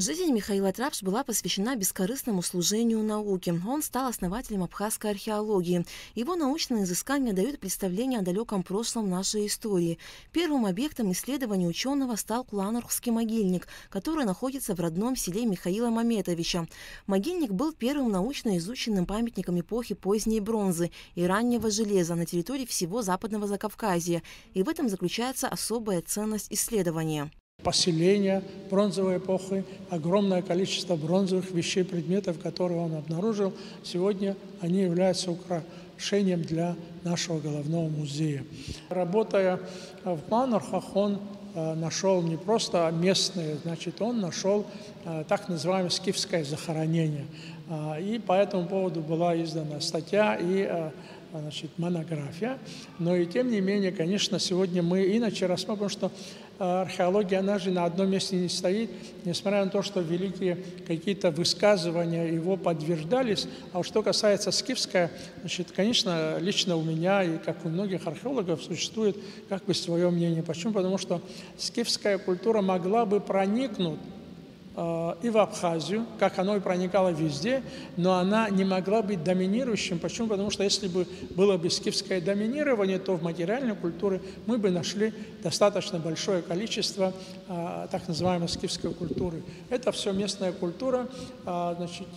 Жизнь Михаила Трапш была посвящена бескорыстному служению науке. Он стал основателем абхазской археологии. Его научные изыскания дают представление о далеком прошлом нашей истории. Первым объектом исследования ученого стал Куланархский могильник, который находится в родном селе Михаила Маметовича. Могильник был первым научно изученным памятником эпохи поздней бронзы и раннего железа на территории всего Западного Закавказья. И в этом заключается особая ценность исследования. Поселения бронзовой эпохи, огромное количество бронзовых вещей, предметов, которые он обнаружил, сегодня они являются украшением для нашего головного музея. Работая в Куланархах, он нашел не просто местные, значит, он нашел так называемое скифское захоронение. И по этому поводу была издана статья и монография. Но и тем не менее, конечно, сегодня мы иначе рассмотрим, что археология, она же на одном месте не стоит, несмотря на то, что великие какие-то высказывания его подтверждались. А вот что касается скифская, значит, конечно, лично у меня и как у многих археологов существует как бы свое мнение. Почему? Потому что скифская культура могла бы проникнуть и в Абхазию, как оно и проникало везде, но она не могла быть доминирующим. Почему? Потому что если бы было бы скифское доминирование, то в материальной культуре мы бы нашли достаточно большое количество так называемой скифской культуры. Это все местная культура, значит,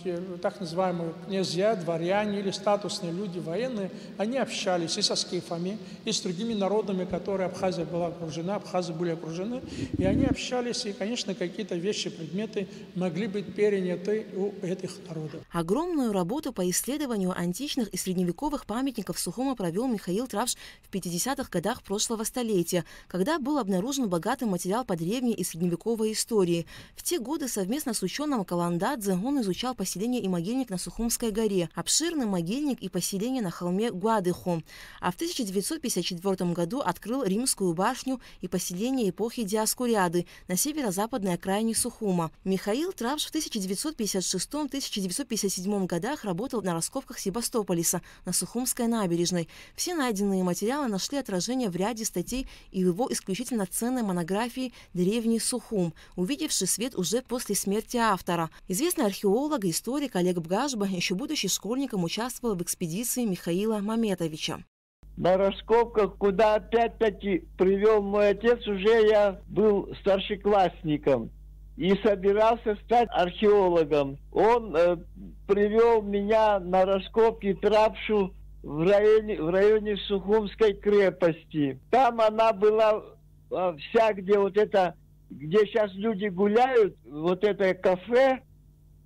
так называемые князья, дворяне или статусные люди, военные, они общались и со скифами, и с другими народами, которые Абхазия была окружена, абхазы были окружены, и они общались, и, конечно, какие-то вещи, предметы могли быть переняты у этих народов. Огромную работу по исследованию античных и средневековых памятников Сухума провел Михаил Трапш в 50-х годах прошлого столетия, когда был обнаружен богатый материал по древней и средневековой истории. В те годы совместно с ученым Каландадзе он изучал поселение и могильник на Сухумской горе, обширный могильник и поселение на холме Гуадыху. А в 1954 году открыл Римскую башню и поселение эпохи Диоскуриады на северо-западной окраине Сухума. Михаил Трапш в 1956-1957 годах работал на раскопках Себастополиса на Сухумской набережной. Все найденные материалы нашли отражение в ряде статей и его исключительно ценной монографии «Древний Сухум», увидевший свет уже после смерти автора. Известный археолог и историк Олег Бгажба, еще будучи школьником, участвовал в экспедиции Михаила Маметовича. На раскопках, куда опять-таки привел мой отец, уже я был старшеклассником и собирался стать археологом. Он привел меня на раскопки Трапшу в районе Сухумской крепости. Там она была вся, где вот это, где сейчас люди гуляют, вот это кафе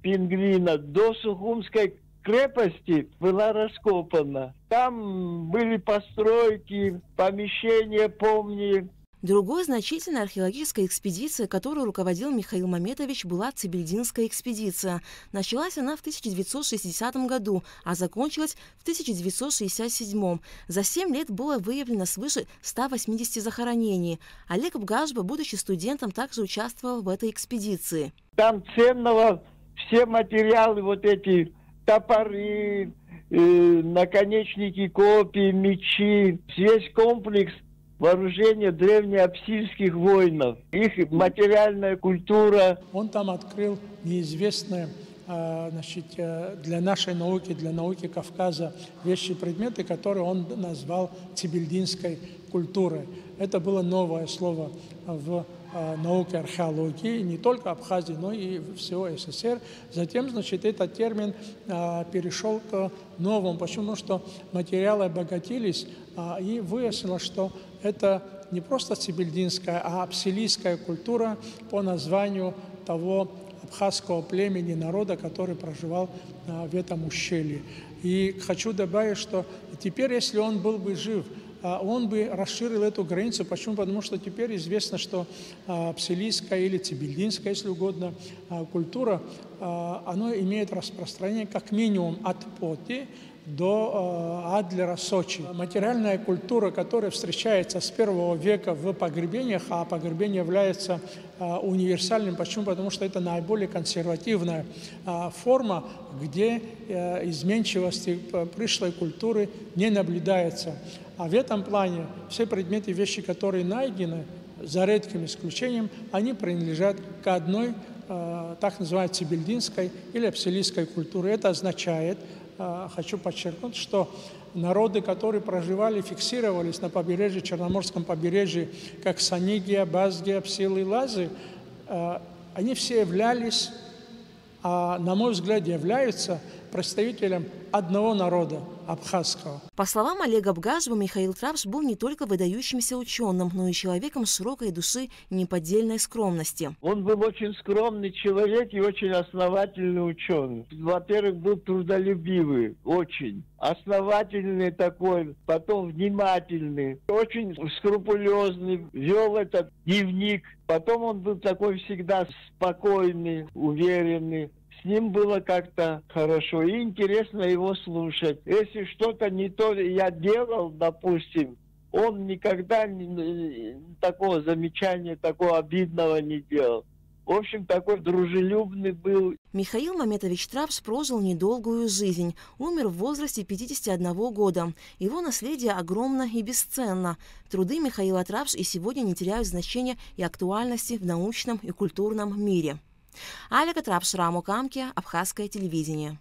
Пингвина, до Сухумской крепости была раскопана. Там были постройки, помещения, помни. Другой значительной археологической экспедицией, которую руководил Михаил Маметович, была Цибельдинская экспедиция. Началась она в 1960 году, а закончилась в 1967. За 7 лет было выявлено свыше 180 захоронений. Олег Бгажба, будучи студентом, также участвовал в этой экспедиции. Там ценного все материалы, вот эти топоры, наконечники копий, мечи, весь комплекс вооружения древнеапсильских воинов, их материальная культура. Он там открыл неизвестные для нашей науки, для науки Кавказа вещи и предметы, которые он назвал цибельдинской культурой. Это было новое слово в науке археологии, не только Абхазии, но и всего СССР. Затем, значит, этот термин перешел к новому. Почему? Потому что материалы обогатились, и выяснилось, что это не просто цибельдинская, а апсилийская культура по названию того абхазского племени, народа, который проживал в этом ущелье. И хочу добавить, что теперь, если он был бы жив, он бы расширил эту границу. Почему? Потому что теперь известно, что апсилийская или цибельдинская, если угодно, культура, она имеет распространение как минимум от Поти до Адлера, Сочи. Материальная культура, которая встречается с 1 века в погребениях, а погребение является универсальным. Почему? Потому что это наиболее консервативная форма, где изменчивости пришлой культуры не наблюдается. А в этом плане все предметы, вещи, которые найдены, за редким исключением, они принадлежат к одной так называемой цибельдинской или апсилийской культуры. Это означает, хочу подчеркнуть, что народы, которые проживали, фиксировались на побережье, Черноморском побережье, как Санигия, Базгия, Апсилы и Лазы, они все являлись, на мой взгляд, являются представителем одного народа, абхазского. По словам Олега Бгажева, Михаил Трапш был не только выдающимся ученым, но и человеком широкой души и неподдельной скромности. Он был очень скромный человек и очень основательный ученый. Во-первых, был трудолюбивый, очень. Основательный такой, потом внимательный, очень скрупулезный, вел этот дневник. Потом он был такой всегда спокойный, уверенный. С ним было как-то хорошо и интересно его слушать. Если что-то не то я делал, допустим, он никогда такого замечания, такого обидного не делал. В общем, такой дружелюбный был. Михаил Маметович Трапш прожил недолгую жизнь. Умер в возрасте 51 года. Его наследие огромно и бесценно. Труды Михаила Трапш и сегодня не теряют значения и актуальности в научном и культурном мире. Алека Трапш, Рамо Камке, Абхазское телевидение.